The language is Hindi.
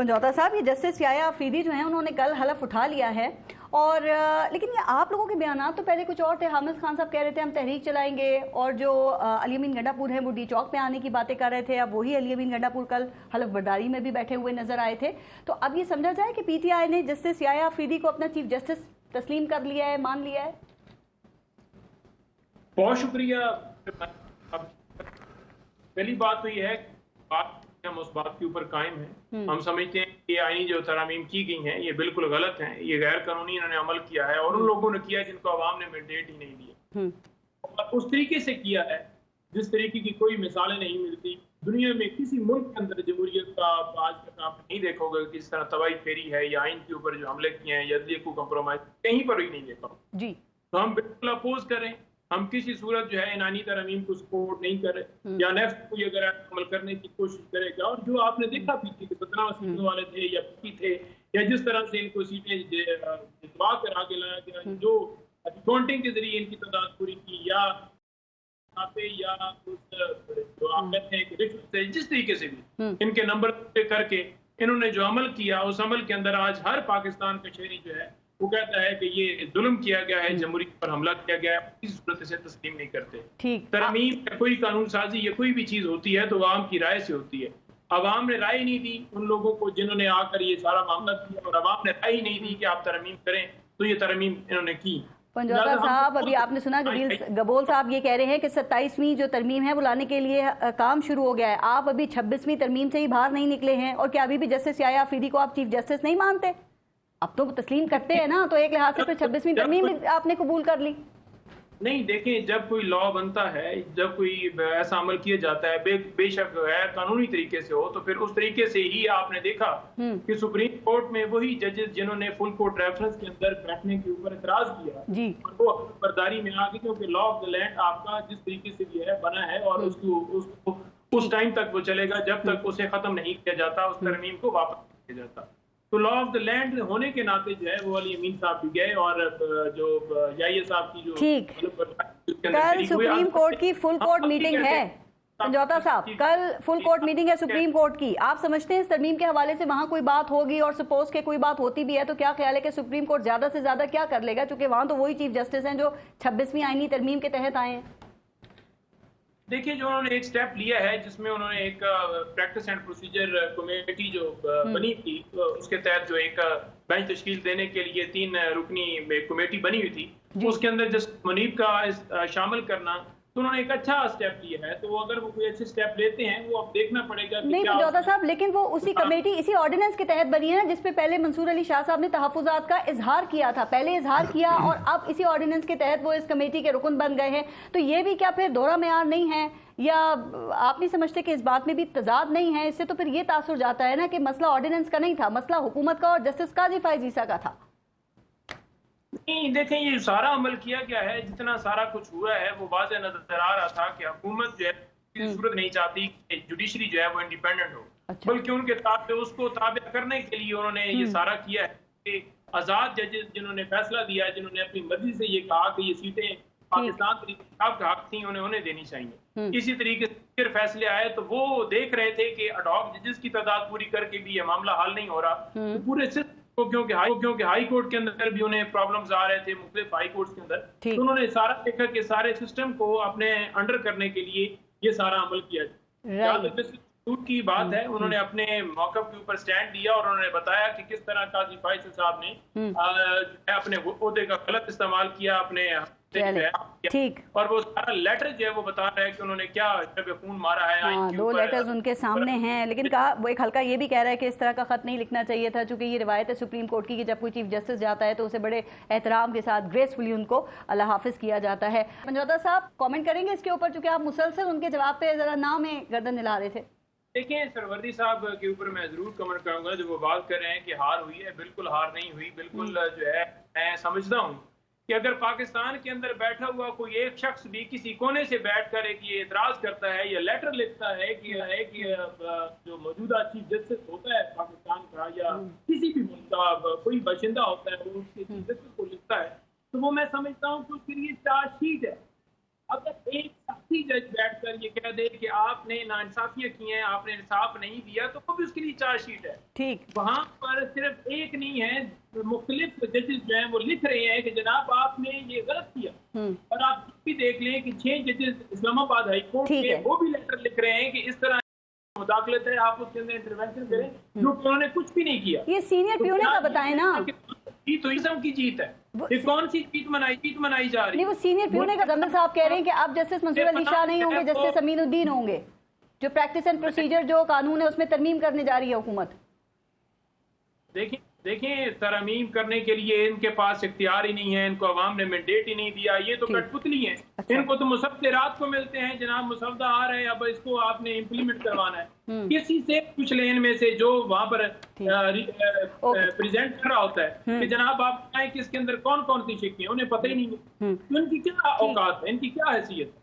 पंजौता साहब, ये जस्टिस याया अफरीदी जो हैं उन्होंने कल हलफ उठा लिया है और लेकिन ये आप लोगों के बयान तो पहले कुछ और थे। हामिद खान साहब कह रहे थे हम तहरीक चलाएंगे और जो अली अमीन गंडापुर हैं वो डी चौक पे आने की बातें कर रहे थे। अब वही अली अमीन गंडापुर कल हलफ बर्दारी में भी बैठे हुए नजर आए थे। तो अब ये समझा जाए कि पीटीआई ने जस्टिस याया अफरीदी को अपना चीफ जस्टिस तस्लीम कर लिया है, मान लिया है। बहुत शुक्रिया। पहली बात तो ये है हम उस बात के ऊपर कायम हैं। हम समझते हैं कि आईनी जो तरामीम की गई हैं ये बिल्कुल गलत हैं, ये गैर कानूनी इन्होंने अमल किया है और उन लोगों ने किया जिनको अवाम ने मैंडेट ही नहीं दिया और उस तरीके से किया है जिस तरीके की कोई मिसालें नहीं मिलती दुनिया में। किसी मुल्क के अंदर जमहूरियत का आज तक आप नहीं देखोगे किस तरह तबाही फेरी है या आइन के ऊपर जो हमले किए हैं या को कंप्रोमाइज कहीं पर भी नहीं देखा जी। तो हम बिल्कुल अपोज करें, हम किसी सूरत जो है इनानी तरमीम को सपोर्ट नहीं कर रहे या नेफ्ट को अगर अमल करने की कोशिश करेगा। और जो आपने देखा पीछे 17 सीटों वाले थे या 25 थे या जिस तरह से इनको सीटें जितवा कर आगे लाया गया, जो काउंटिंग के जरिए इनकी तादाद पूरी की या जो आप कहते हैं रिश्वत से जिस तरीके से भी इनके नंबर करके इन्होंने जो अमल किया उस अमल के अंदर आज हर पाकिस्तान का शहरी जो है वो कहता है कि ये जुल्म किया गया है, जमहूरियत पर हमला किया गया है, किसी सूरत से तस्लीम नहीं करते। तरमीम या कोई कानून साजी या कोई भी चीज होती है तो आवाम की राय से होती है। अवाम ने राय नहीं दी उन लोगों को जिन्होंने आकर ये सारा मामला किया और अवाम ने राय नहीं दी कि आप तरमीम करें, तो ये तरमीम इन्होंने की। पंजौता साहब, अभी आपने सुना गबोल साहब ये कह रहे हैं कि 27वीं जो तरमीम है वो लाने के लिए काम शुरू हो गया है। आप अभी 26वीं तरमीम से ही बाहर नहीं निकले हैं और क्या अभी भी जस्टिस याया अफरीदी को आप चीफ जस्टिस नहीं मानते? अब तो तस्लीम करते हैं ना, तो एक लिहाज से फिर 26वीं तरमीम आपने कबूल कर ली। नहीं, देखें, जब कोई लॉ बनता है, जब कोई ऐसा अमल किया जाता है बेशक गैर कानूनी तरीके से हो, तो फिर उस तरीके से ही आपने देखा कि सुप्रीम कोर्ट में वही जजेस जिन्होंने फुल कोर्ट रेफरेंस के अंदर बैठने के ऊपर इतराज किया जी, वो बर्दारी में आ गए क्योंकि लॉ ऑफ द लैंड आपका जिस तरीके से भी है बना है और उसको उस टाइम तक वो चलेगा जब तक उसे खत्म नहीं किया जाता, उस तरमीम को वापस किया जाता। तो लॉ ऑफ द लैंड होने के नाते जो है वो अली अमीन साहब भी गए और जो याया साहब की जो कल सुप्रीम कोर्ट की फुल कोर्ट मीटिंग है पंजौता साहब, कल फुल कोर्ट मीटिंग है सुप्रीम कोर्ट की। आप समझते हैं इस तरमीम के हवाले से वहां कोई बात होगी? और सपोज के कोई बात होती भी है तो क्या ख्याल है कि सुप्रीम कोर्ट ज्यादा से ज्यादा क्या कर लेगा, क्योंकि वहां तो वही चीफ जस्टिस हैं जो 26वीं आईनी तरमीम के तहत आए हैं। देखिए, जो उन्होंने एक स्टेप लिया है जिसमें उन्होंने एक प्रैक्टिस एंड प्रोसीजर कमेटी जो बनी थी उसके तहत जो एक बेंच तश्कील देने के लिए 3 रुकनी कमेटी बनी हुई थी, उसके अंदर जस्टिस मुनीब का शामिल करना, तो उन्होंने एक अच्छा स्टेप लिया है। तो अगर वो कोई अच्छे स्टेप लेते हैं वो अब देखना पड़ेगा कि नहीं पंजौता साहब, लेकिन वो उसी कमेटी इसी ऑर्डिनेंस के तहत बनी है ना जिसपे पहले मंसूर अली शाह साहब ने तहफ़्फ़ुज़ात का इजहार किया था, पहले इजहार किया और अब इसी ऑर्डिनेंस के तहत वो इस कमेटी के रुकन बन गए हैं। तो ये भी क्या फिर दोहरा मेयार नहीं है, या आप नहीं समझते कि इस बात में भी तजाद नहीं है? इससे तो फिर ये तासुर जाता है ना कि मसला ऑर्डिनेंस का नहीं था, मसला हुकूमत का और जस्टिस काजी फैज़ ईसा का था। नहीं, देखें, ये सारा अमल किया गया है, जितना सारा कुछ हुआ है वो वाज़ेह नजर आ रहा था कि हुकूमत जो है किसी सूरत नहीं चाहती कि जुडिशरी जो है वो इंडिपेंडेंट हो, बल्कि उनके ताबे उसको ताबे करने के लिए उन्होंने ये सारा किया है कि आजाद जजेस जिन्होंने फैसला दिया, जिन्होंने अपनी मर्जी से ये कहा कि ये सीटें पाकिस्तान का हक थी, उन्हें देनी चाहिए। इसी तरीके से फिर फैसले आए तो वो देख रहे थे कि अडॉक जजेस की तादाद पूरी करके भी ये मामला हल नहीं हो रहा, तो पूरे क्योंकि हाई कोर्ट के अंदर भी उन्हें प्रॉब्लम्स आ रहे थे, मुख्तलिफ हाई कोर्ट के अंदर, तो उन्होंने सारा देखा कि सारे सिस्टम को अपने अंडर करने के लिए ये सारा अमल किया। की बात है, उन्होंने अपने मौक़िफ़ के ऊपर स्टैंड दिया और उन्होंने बताया कि किस तरह काजी फैज़ साहब ने अपने ओहदे का गलत इस्तेमाल किया, अपने ठीक, और वो सारा लेटर जो है वो बता रहा है कि उन्होंने क्या खून मारा है। हाँ, 2 लेटर्स उनके सामने हैं, लेकिन कहा वो एक हल्का ये भी कह रहा है कि इस तरह का खत नहीं लिखना चाहिए था, चूंकि ये रिवायत है सुप्रीम कोर्ट की कि जब कोई चीफ जस्टिस जाता है तो उसे बड़े एहतराम के साथ ग्रेसफुली उनको अल्लाह हाफिज किया जाता है। पंजौता साहब कमेंट करेंगे इसके ऊपर, चूंकि आप मुसलसल उनके जवाब पे जरा ना में गर्दन हिला रहे थे। देखिए, सरवर्दी साहब के ऊपर मैं जरूर कमेंट करूंगा। जो वो बात कर रहे हैं कि हार हुई है, बिल्कुल हार नहीं हुई। बिल्कुल जो है मैं समझता हूँ कि अगर पाकिस्तान के अंदर बैठा हुआ कोई एक शख्स भी किसी कोने से बैठकर एक ये एतराज करता है या लेटर लिखता है कि जो मौजूदा चीफ जस्टिस होता है पाकिस्तान का या किसी भी मुल्क का कोई बाशिंदा होता है वो उसके चीफ जस्टिस को लिखता है, तो वो मैं समझता हूँ कि फिर ये चार्जशीट है। अगर एक ही जज बैठकर ये कह दे कि आपने नाइंसाफियां की हैं, आपने इंसाफ नहीं दिया, तो वो भी उसके लिए चार्जशीट है। ठीक। वहां पर सिर्फ एक नहीं है, मुख्तलिफ जजेस जो हैं वो लिख रहे हैं कि जनाब आपने ये गलत किया। और आप भी देख लें कि 6 जजेस इस्लामाबाद हाई कोर्ट के वो भी लेटर लिख रहे हैं कि इस तरह मुदाखलत है, आप उसके अंदर इंटरवेंशन करें, जो कि उन्होंने कुछ भी नहीं किया। ये सीनियर तो प्यूने का बताएं ना। ये तो इस्म की जीत है। ये कौन सी जीत मनाई जा रही है? नहीं, वो सीनियर प्यूने का जमीर साहब कह रहे हैं कि आप जस्टिस मंसूर अली शाह नहीं होंगे, जस्टिस अमीनुद्दीन होंगे। जो प्रैक्टिस एंड प्रोसीजर जो कानून है उसमें तरमीम करने जा रही है हुकूमत। देखिए तरमीम करने के लिए इनके पास इख्तियार ही नहीं है, इनको अवाम ने मैंडेट ही नहीं दिया। ये तो कठपुतली है। अच्छा। इनको तो मुसफ्फे रात को मिलते हैं, जनाब मुसफ्फा आ रहे हैं, अब इसको आपने इम्प्लीमेंट करवाना है। किसी से पूछ लें इनमें से जो वहां पर प्रेजेंट कर रहा होता है कि जनाब आप बताएं कि इसके अंदर कौन कौन सी शिक्के, उन्हें पता ही नहीं है। तो इनकी क्या औकात है, इनकी क्या हैसियत है?